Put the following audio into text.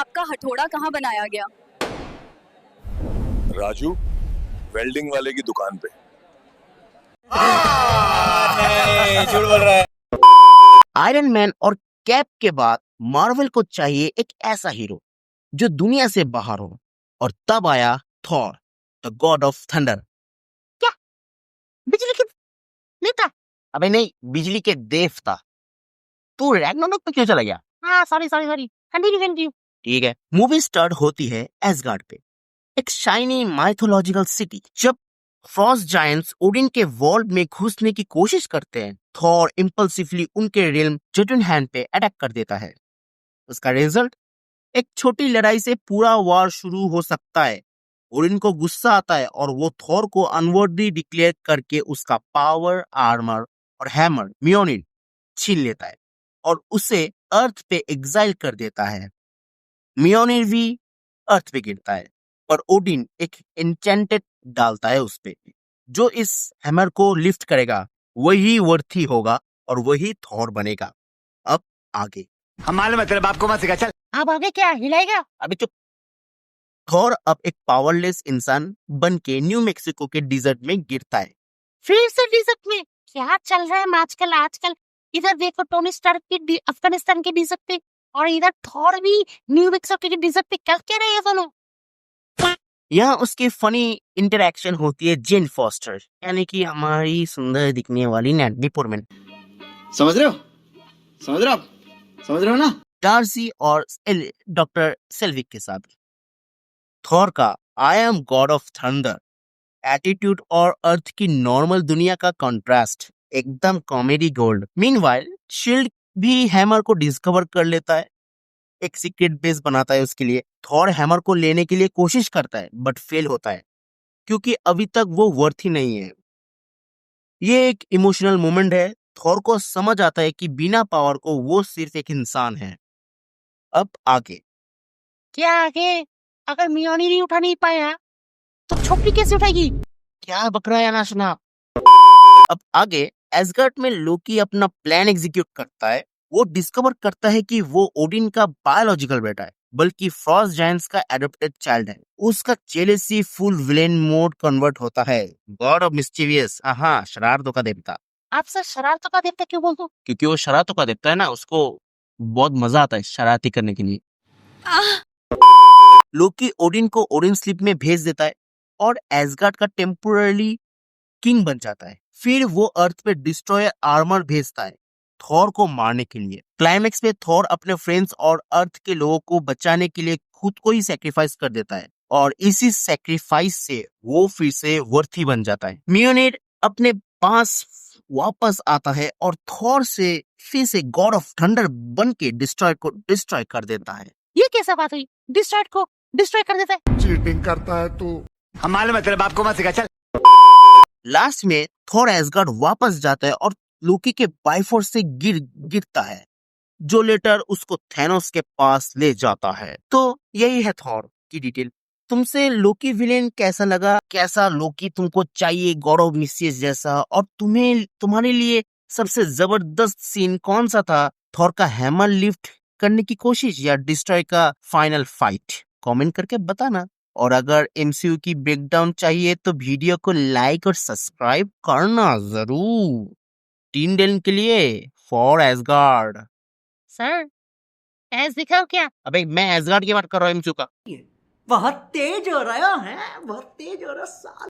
आपका हथौड़ा कहाँ बनाया गया? राजू वेल्डिंग वाले की दुकान पे। नहीं, झूठ बोल रहा है। आयरन मैन और कैप के बाद मार्वल को चाहिए एक ऐसा हीरो जो दुनिया से बाहर हो, और तब आया Thor, the God of thunder. क्या बिजली के नेता? अबे नहीं, बिजली के देवता। तू रैग्नारोक पे क्यों चला गया? हाँ सॉरी कंटिन्यू। ठीक है, मूवी स्टार्ट होती है एसगार्ड पे, एक शाइनी माइथोलॉजिकल सिटी। जब फ्रॉस्ट जायंट्स ओडिन के वर्ल्ड में घुसने की कोशिश करते हैं, थॉर इम्पल्सिवली उनके रिल्म जोटुनहेम पे अटैक कर देता है। उसका रिजल्ट, एक छोटी लड़ाई से पूरा वार शुरू हो सकता है। ओडिन को गुस्सा आता है और वो थॉर को अनवर्दी डिक्लेयर करके उसका पावर, आर्मर और हैमर म्योनिर छीन लेता है और उसे अर्थ पे एग्जाइल कर देता है। म्योनिर भी अर्थ पे गिरता है और ओडिन एक एन्चेंटेड डालता है उस पे। जो इस हैमर को लिफ्ट करेगा वही वर्थी होगा और वही थॉर बनेगा। अब आगे हम मालूम है तेरे बाप को मत सिखा, चल। अब आगे क्या हिलाएगा? अबे चुप। थॉर अब एक पावरलेस इंसान बन के न्यू मेक्सिको के डिजर्ट में गिरता है। फिर से डिजर्ट में? क्या चल रहा है आजकल? इधर देखो टोनी स्टार्क की अफगानिस्तान के डिजर्ट पे, और इधर थॉर भी न्यू मेक्सिको के डिजर्ट पे। क्या रहे हैं दोनों? यहाँ उसकी फनी इंटरेक्शन होती है जेन फॉस्टर, यानी कि हमारी सुंदर दिखने वाली नैटली पोर्टमैन, समझ रहे हो ना? डार्सी और डॉक्टर सेल्विक के साथ। थॉर का I am God of thunder attitude और अर्थ की नॉर्मल दुनिया का कॉन्ट्रास्ट एकदम कॉमेडी गोल्ड। मीनवाइल शील्ड भी हैमर को डिस्कवर कर लेता है, एक सीक्रेट बेस बनाता है उसके लिए। थॉर हैमर को लेने के लिए कोशिश करता है बट फेल होता है क्योंकि अभी तक वो वर्थी नहीं है। ये एक इमोशनल मोमेंट है। थॉर को समझ आता है कि बिना पावर को वो सिर्फ एक इंसान है। अब आगे क्या आगे? अगर मियोनी नहीं उठा नहीं पाया तो छोकरी कैसे उठाएगी? क्या बकरा है ना सुना। अब आगे एसगार्ड में लोकी अपना प्लान एग्जीक्यूट करता है। वो डिस्कवर करता है कि वो ओडिन का बायोलॉजिकल बेटा है, बल्कि फ्रॉस्ट जायंट्स का एडॉप्टेड चाइल्ड है। उसका jealousy full villain mode convert होता है। गॉड ऑफ मिस्चीवियस, हाँ, शरारतों का देवता। आप सर शरारतों का देवता क्यों बोलते हो? क्योंकि वो शरारतों का देवता है ना, उसको बहुत मजा आता है शरारती करने के लिए। लोकी ओडिन को ओडिन स्लीप में भेज देता है और एसगार्ड का टेम्पोररी किंग बन जाता है। फिर वो अर्थ पे डिस्ट्रॉयर आर्मर भेजता है थॉर को मारने के लिए। क्लाइमेक्स में थॉर अपने फ्रेंड्स और अर्थ के लोगों को बचाने के लिए खुद को ही सैक्रिफाइस कर देता है और इसी सैक्रिफाइस से वो फिर से वर्थी बन जाता है। मियोनिर अपने पास वापस आता है और थॉर से फिर से गॉड ऑफ थंडर बन के डिस्ट्रॉय को डिस्ट्रॉय कर देता है। ये कैसा बात हुई? डिस्ट्रॉय को डिस्ट्रॉय कर देता है? चीटिंग करता है तू। हम मालूम है तेरे बाप को मत सिखा, चल। लास्ट में थॉर एसगार्ड वापस जाता है और लोकी के बाइफोर्स से गिरता है, जो लेटर उसको थैनोस के पास ले जाता है। तो यही है थॉर की डिटेल। तुमसे लोकी विलेन कैसा लगा? कैसा लोकी तुमको चाहिए गॉड ऑफ मिस्चीफ जैसा? और तुम्हारे लिए सबसे जबरदस्त सीन कौन सा था? थॉर का हैमर लिफ्ट करने की कोशिश या डिस्ट्रॉय का फाइनल फाइट? कमेंट करके बताना। और अगर एमसीयू की ब्रेकडाउन चाहिए तो वीडियो को लाइक और सब्सक्राइब करना जरूर। 3 दिन के लिए फॉर एसगार्ड। सर एस दिखाओ क्या? अबे मैं एसगार्ड की बात कर रहा हूँ एमसीयू का। बहुत तेज हो रहा है, बहुत तेज हो रहा साला।